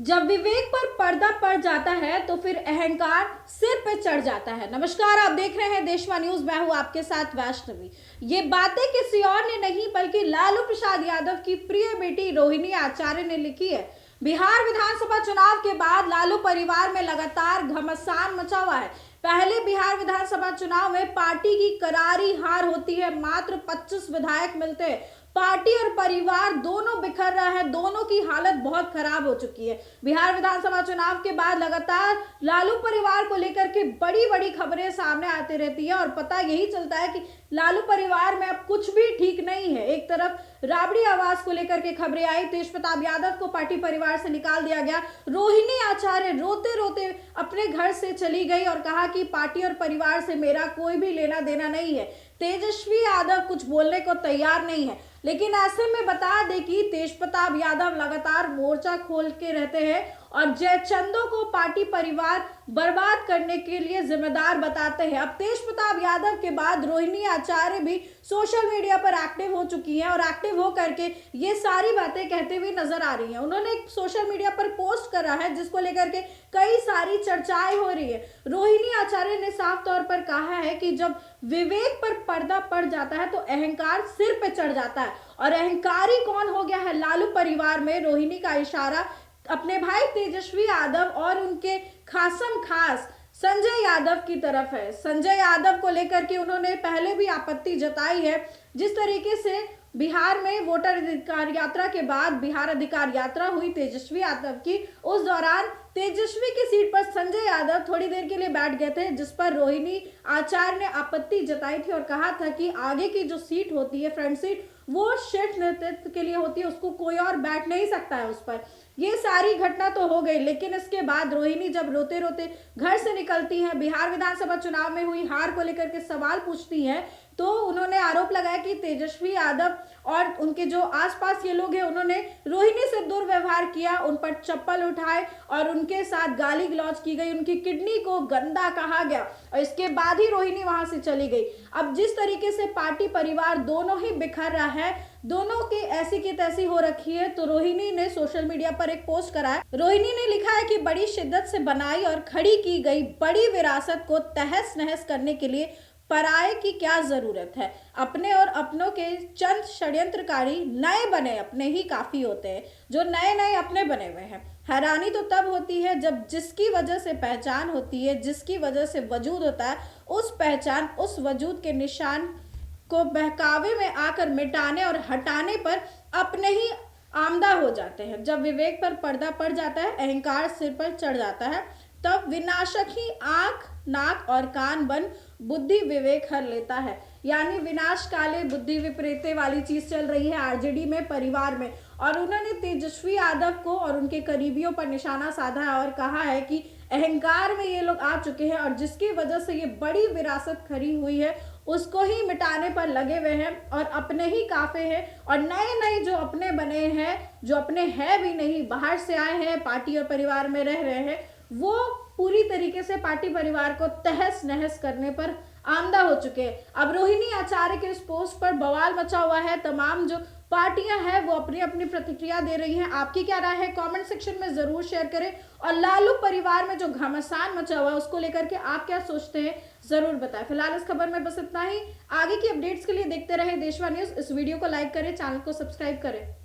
जब विवेक पर पर्दा पड़ जाता है तो फिर अहंकार सिर पे चढ़ जाता है। नमस्कार, आप देख रहे हैं देशवा न्यूज। मैं हूं आपके साथ वैष्णवी। ये बातें किसी और ने नहीं बल्कि लालू प्रसाद यादव की प्रिय बेटी रोहिणी आचार्य ने लिखी है। बिहार विधानसभा चुनाव के बाद लालू परिवार में लगातार घमासान मचा हुआ है। पहले बिहार विधानसभा चुनाव में पार्टी की करारी हार होती है, मात्र 25 विधायक मिलते हैं। पार्टी और परिवार दोनों बिखर रहा है, दोनों की हालत बहुत खराब हो चुकी है। बिहार विधानसभा चुनाव के बाद लगातार लालू परिवार को लेकर के बड़ी बड़ी खबरें सामने आती रहती है और पता यही चलता है कि लालू परिवार में अब कुछ भी ठीक नहीं है। एक तरफ राबड़ी आवास को लेकर के खबरें आई, तेजप्रताप यादव को पार्टी परिवार से निकाल दिया गया। रोहिणी आचार्य रोते रोते अपने घर से चली गई और कहा कि पार्टी और परिवार से मेरा कोई भी लेना देना नहीं है। तेजस्वी यादव कुछ बोलने को तैयार नहीं है। लेकिन ऐसे में बता दें कि तेजप्रताप यादव लगातार मोर्चा खोल के रहते हैं और जयचंदो को पार्टी परिवार बर्बाद करने के लिए जिम्मेदार बताते हैं। अब तेजप्रताप यादव के बाद रोहिणी आचार्य भी सोशल मीडिया पर एक्टिव हो चुकी हैं और एक्टिव हो करके ये सारी बातें कहते हुए नजर आ रही हैं। उन्होंने एक सोशल मीडिया पर पोस्ट करा है जिसको लेकर के कई सारी चर्चाएं हो रही है। रोहिणी आचार्य ने साफ तौर पर कहा है कि जब विवेक पर पर्दा पड़ जाता है तो अहंकार सिर पे चढ़ जाता है। और अहंकारी कौन हो गया है लालू परिवार में? रोहिणी का इशारा अपने भाई तेजस्वी यादव और उनके खासम खास संजय यादव की तरफ है। संजय यादव को लेकर के उन्होंने पहले भी आपत्ति जताई है। जिस तरीके से बिहार में वोटर अधिकार यात्रा के बाद बिहार अधिकार यात्रा हुई तेजस्वी यादव की, उस दौरान तेजस्वी की सीट पर संजय यादव थोड़ी देर के लिए बैठ गए थे, जिस पर रोहिणी आचार्य ने आपत्ति जताई थी और कहा था कि आगे की जो सीट होती है, फ्रंट सीट, वो शीर्ष नेतृत्व के लिए होती है, उसको कोई और बैठ नहीं सकता है उस पर। ये सारी घटना तो हो गई, लेकिन इसके बाद रोहिणी जब रोते रोते घर से निकलती हैं, बिहार विधानसभा चुनाव में हुई हार को लेकर के सवाल पूछती हैं, तो उन्होंने आरोप लगाया कि तेजस्वी यादव और उनके जो आसपास ये लोग हैं उन्होंने रोहिणी से दुर्व्यवहार किया, उन पर चप्पल उठाए और उनके साथ गाली गलौज की गई, उनकी किडनी को गंदा कहा गया और इसके बाद ही रोहिणी वहां से चली गई। अब जिस तरीके से पार्टी परिवार दोनों ही बिखर रहा है, दोनों की ऐसी की तैसी हो रखी है, तो रोहिणी ने सोशल मीडिया पर एक पोस्ट करा है। रोहिणी ने लिखा है कि बड़ी शिद्दत से बनाई और खड़ी की गई बड़ी विरासत को तहस नहस करने के लिए पराये की क्या जरूरत है। अपने और अपनों के चंद षड्यंत्रकारी नए बने अपने ही काफी होते हैं, जो नए नए अपने बने हुए हैं। हैरानी तो तब होती है जब जिसकी वजह से पहचान होती है, जिसकी वजह से वजूद होता है, उस पहचान, उस वजूद के निशान को बहकावे में आकर मिटाने और हटाने पर अपने ही आमदा हो जाते हैं। जब विवेक पर पर्दा पड़ जाता है, अहंकार सिर पर चढ़ जाता है, तब विनाशक ही आंख, नाक और कान बन बुद्धि विवेक हर लेता है। यानी विनाश काले बुद्धि विपरीते वाली चीज चल रही है आरजेडी में, परिवार में। और उन्होंने तेजस्वी यादव को और उनके करीबियों पर निशाना साधा है और कहा है कि अहंकार में ये लोग आ चुके हैं और जिसकी वजह से ये बड़ी विरासत खड़ी हुई है उसको ही मिटाने पर लगे हुए हैं और अपने ही काफे हैं और नए नए जो अपने बने हैं, जो अपने हैं भी नहीं, बाहर से आए हैं, पार्टी और परिवार में रह रहे हैं, वो पूरी तरीके से पार्टी परिवार को तहस नहस करने पर आमदा हो चुके हैं। अब रोहिणी आचार्य के इस पोस्ट पर बवाल मचा हुआ है। तमाम जो पार्टियां हैं वो अपनी अपनी प्रतिक्रिया दे रही हैं। आपकी क्या राय है? कमेंट सेक्शन में जरूर शेयर करें और लालू परिवार में जो घमासान मचा हुआ है उसको लेकर के आप क्या सोचते हैं जरूर बताएं। फिलहाल इस खबर में बस इतना ही। आगे की अपडेट्स के लिए देखते रहे देशवा न्यूज। इस वीडियो को लाइक करें, चैनल को सब्सक्राइब करें।